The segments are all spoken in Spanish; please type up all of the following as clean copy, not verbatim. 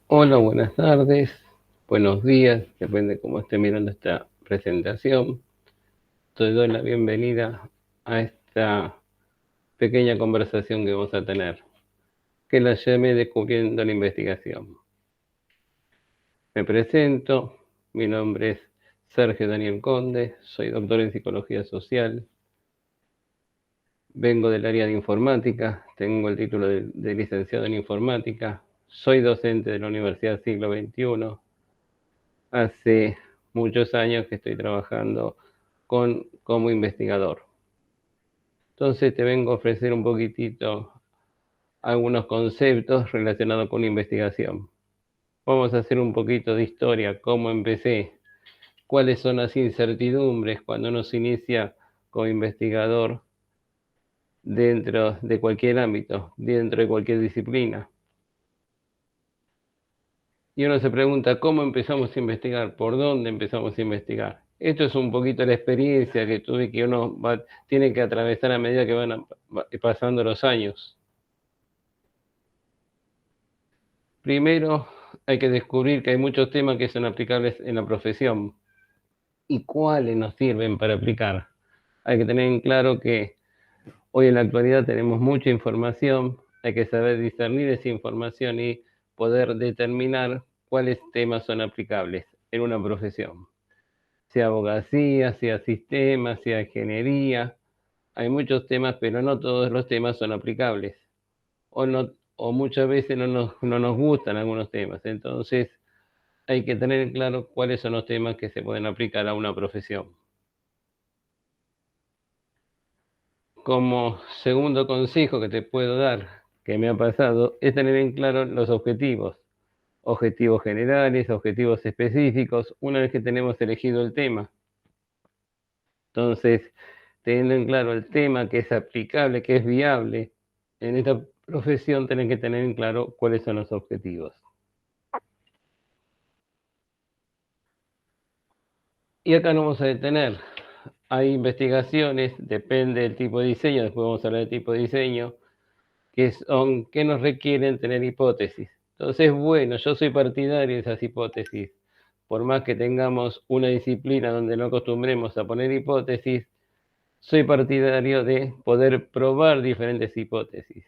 Hola, buenas tardes, buenos días, depende de cómo esté mirando esta presentación. Te doy la bienvenida a esta pequeña conversación que vamos a tener, que la llamé Descubriendo la Investigación. Me presento, mi nombre es Sergio Daniel Conde, soy doctor en Psicología Social, vengo del área de informática, tengo el título de licenciado en informática, soy docente de la Universidad Siglo XXI. Hace muchos años que estoy trabajando como investigador. Entonces te vengo a ofrecer un poquitito algunos conceptos relacionados con la investigación. Vamos a hacer un poquito de historia, cómo empecé, cuáles son las incertidumbres cuando uno se inicia como investigador dentro de cualquier ámbito, dentro de cualquier disciplina. Y uno se pregunta, ¿cómo empezamos a investigar? ¿Por dónde empezamos a investigar? Esto es un poquito la experiencia que tuve, que uno tiene que atravesar a medida que van pasando los años. Primero, hay que descubrir que hay muchos temas que son aplicables en la profesión. ¿Y cuáles nos sirven para aplicar? Hay que tener en claro que hoy en la actualidad tenemos mucha información, hay que saber discernir esa información y poder determinar cuáles temas son aplicables en una profesión. Sea abogacía, sea sistemas, sea ingeniería. Hay muchos temas, pero no todos los temas son aplicables. O muchas veces no nos gustan algunos temas. Entonces hay que tener claro cuáles son los temas que se pueden aplicar a una profesión. Como segundo consejo que te puedo dar, que me ha pasado, es tener en claro los objetivos. Objetivos generales, objetivos específicos, una vez que tenemos elegido el tema. Entonces, teniendo en claro el tema que es aplicable, que es viable, en esta profesión tienen que tener en claro cuáles son los objetivos. Y acá nos vamos a detener. Hay investigaciones, depende del tipo de diseño, después vamos a hablar del tipo de diseño, que nos requieren tener hipótesis. Entonces, bueno, yo soy partidario de esas hipótesis. Por más que tengamos una disciplina donde no acostumbremos a poner hipótesis, soy partidario de poder probar diferentes hipótesis.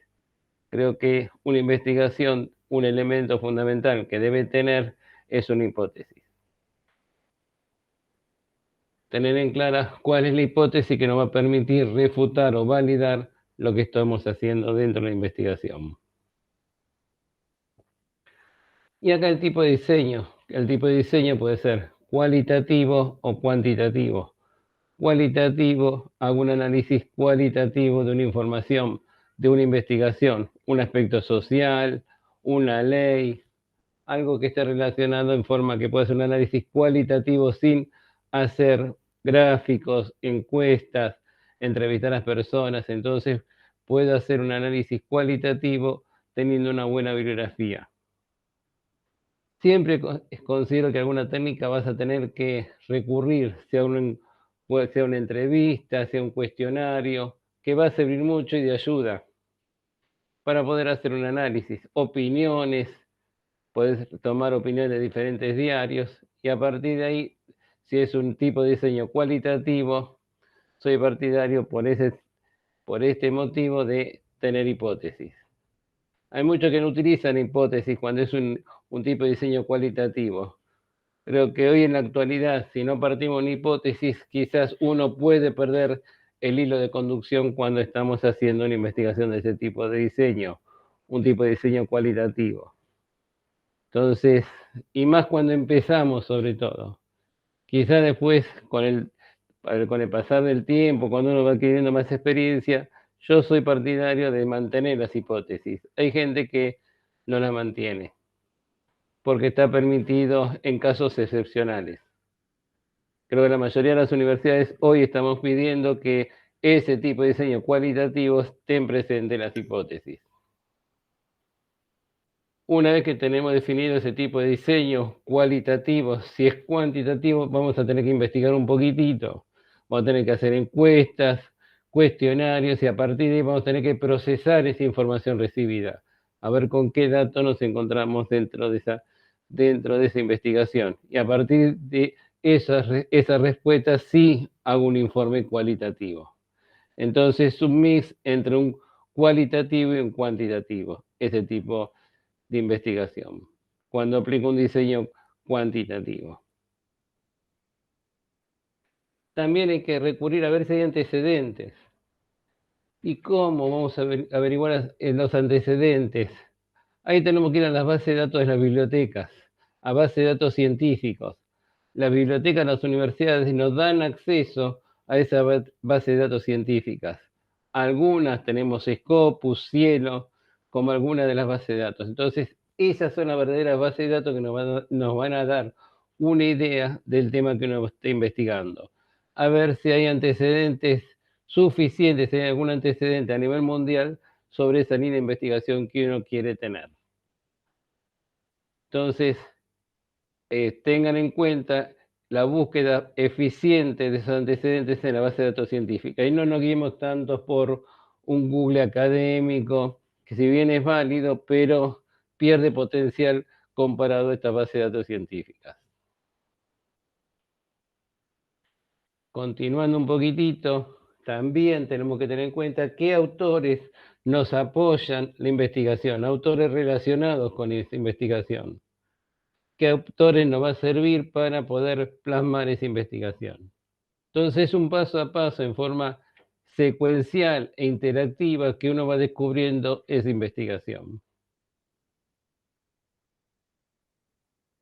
Creo que una investigación, un elemento fundamental que debe tener es una hipótesis. Tener en clara cuál es la hipótesis que nos va a permitir refutar o validar lo que estamos haciendo dentro de la investigación. Y acá el tipo de diseño. El tipo de diseño puede ser cualitativo o cuantitativo. Cualitativo, hago un análisis cualitativo de una información, de una investigación, un aspecto social, una ley, algo que esté relacionado en forma que pueda ser un análisis cualitativo sin hacer gráficos, encuestas, entrevistar a las personas. Entonces, puedo hacer un análisis cualitativo teniendo una buena bibliografía. Siempre considero que alguna técnica vas a tener que recurrir, sea una entrevista, sea un cuestionario, que va a servir mucho y de ayuda para poder hacer un análisis. Opiniones, puedes tomar opiniones de diferentes diarios y a partir de ahí, si es un tipo de diseño cualitativo, soy partidario por este motivo de tener hipótesis. Hay muchos que no utilizan hipótesis cuando es un tipo de diseño cualitativo. Creo que hoy en la actualidad, si no partimos una hipótesis, quizás uno puede perder el hilo de conducción cuando estamos haciendo una investigación de ese tipo de diseño, un tipo de diseño cualitativo. Entonces, y más cuando empezamos sobre todo. Quizás después, con el pasar del tiempo, cuando uno va adquiriendo más experiencia, yo soy partidario de mantener las hipótesis. Hay gente que no las mantiene, porque está permitido en casos excepcionales. Creo que la mayoría de las universidades hoy estamos pidiendo que ese tipo de diseño cualitativo estén presentes las hipótesis. Una vez que tenemos definido ese tipo de diseño cualitativo, si es cuantitativo, vamos a tener que investigar un poquitito. Vamos a tener que hacer encuestas, cuestionarios y a partir de ahí vamos a tener que procesar esa información recibida. a ver con qué datos nos encontramos dentro de esa investigación. Y a partir de esa respuesta sí hago un informe cualitativo. Entonces, es un mix entre un cualitativo y un cuantitativo, ese tipo de investigación, cuando aplico un diseño cuantitativo. También hay que recurrir a ver si hay antecedentes. ¿Y cómo vamos a averiguar los antecedentes? Ahí tenemos que ir a las bases de datos de las bibliotecas, a bases de datos científicos. Las bibliotecas de las universidades nos dan acceso a esa base de datos científicas. Algunas tenemos Scopus, Cielo, como algunas de las bases de datos. Entonces, esas son las verdaderas bases de datos que nos van a dar una idea del tema que uno está investigando. A ver si hay antecedentes suficientes, si hay algún antecedente a nivel mundial sobre esa línea de investigación que uno quiere tener. Entonces, tengan en cuenta la búsqueda eficiente de esos antecedentes en la base de datos científica y no nos guiemos tanto por un Google académico, que si bien es válido, pero pierde potencial comparado a esta base de datos científicas. Continuando un poquitito, también tenemos que tener en cuenta qué autores nos apoyan la investigación, autores relacionados con esta investigación. ¿Qué autores nos va a servir para poder plasmar esa investigación? Entonces, un paso a paso en forma secuencial e interactiva que uno va descubriendo esa investigación.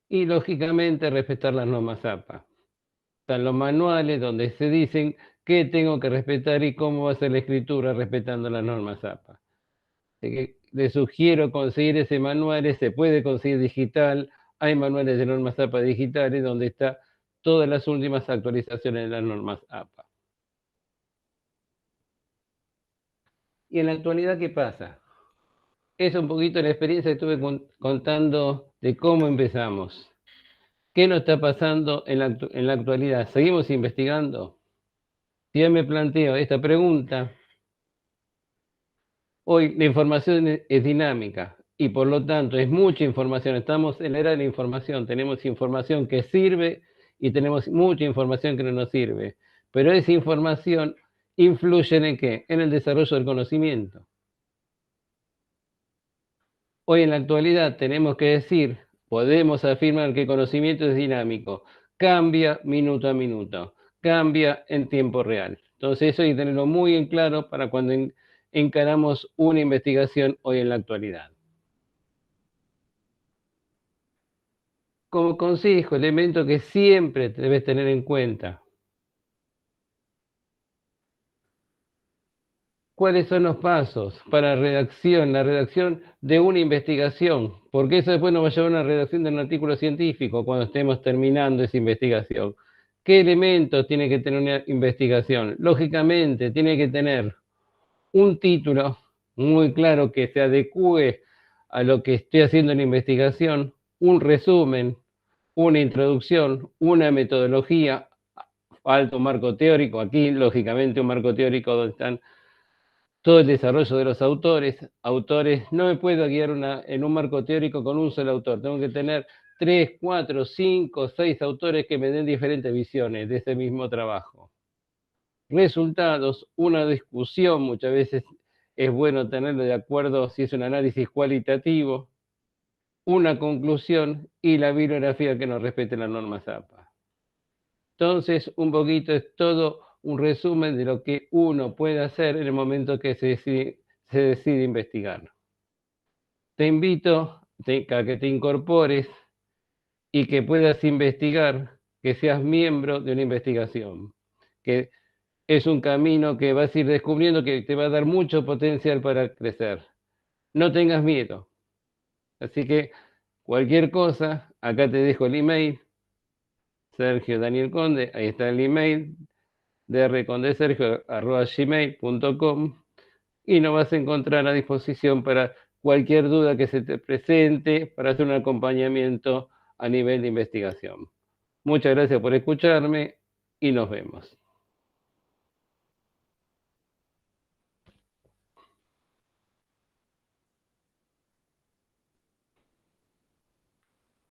Y lógicamente respetar las normas APA. Están los manuales donde se dicen qué tengo que respetar y cómo va a ser la escritura respetando las normas APA. Les sugiero conseguir ese manual, se puede conseguir digital, hay manuales de normas APA digitales donde está todas las últimas actualizaciones de las normas APA. Y en la actualidad, ¿qué pasa? Es un poquito la experiencia que estuve contando de cómo empezamos. ¿Qué nos está pasando en la actualidad? ¿Seguimos investigando? Si yo me planteo esta pregunta, hoy la información es dinámica y por lo tanto es mucha información. Estamos en la era de la información. Tenemos información que sirve y tenemos mucha información que no nos sirve. Pero esa información influye en qué? En el desarrollo del conocimiento. Hoy en la actualidad tenemos que decir, podemos afirmar que el conocimiento es dinámico, cambia minuto a minuto, cambia en tiempo real. Entonces eso hay que tenerlo muy en claro para cuando encaramos una investigación hoy en la actualidad. Como consejo, elemento que siempre debes tener en cuenta. ¿Cuáles son los pasos para la redacción de una investigación? Porque eso después nos va a llevar a una redacción de un artículo científico cuando estemos terminando esa investigación. ¿Qué elementos tiene que tener una investigación? Lógicamente, tiene que tener un título muy claro que se adecue a lo que estoy haciendo en la investigación, un resumen, una introducción, una metodología, alto marco teórico. Aquí, lógicamente, un marco teórico donde están todo el desarrollo de los autores, no me puedo guiar en un marco teórico con un solo autor, tengo que tener 3, 4, 5, 6 autores que me den diferentes visiones de ese mismo trabajo. Resultados, una discusión, muchas veces es bueno tenerlo de acuerdo si es un análisis cualitativo, una conclusión y la bibliografía que nos respete las normas APA. Entonces, un poquito es todo un resumen de lo que uno puede hacer en el momento que se decide investigar. Te invito a que te incorpores y que puedas investigar, que seas miembro de una investigación, que es un camino que vas a ir descubriendo que te va a dar mucho potencial para crecer. No tengas miedo. Así que cualquier cosa, acá te dejo el email, Sergio Daniel Conde, ahí está el email, drcondesergio@gmail.com y nos vas a encontrar a disposición para cualquier duda que se te presente para hacer un acompañamiento a nivel de investigación. Muchas gracias por escucharme y nos vemos.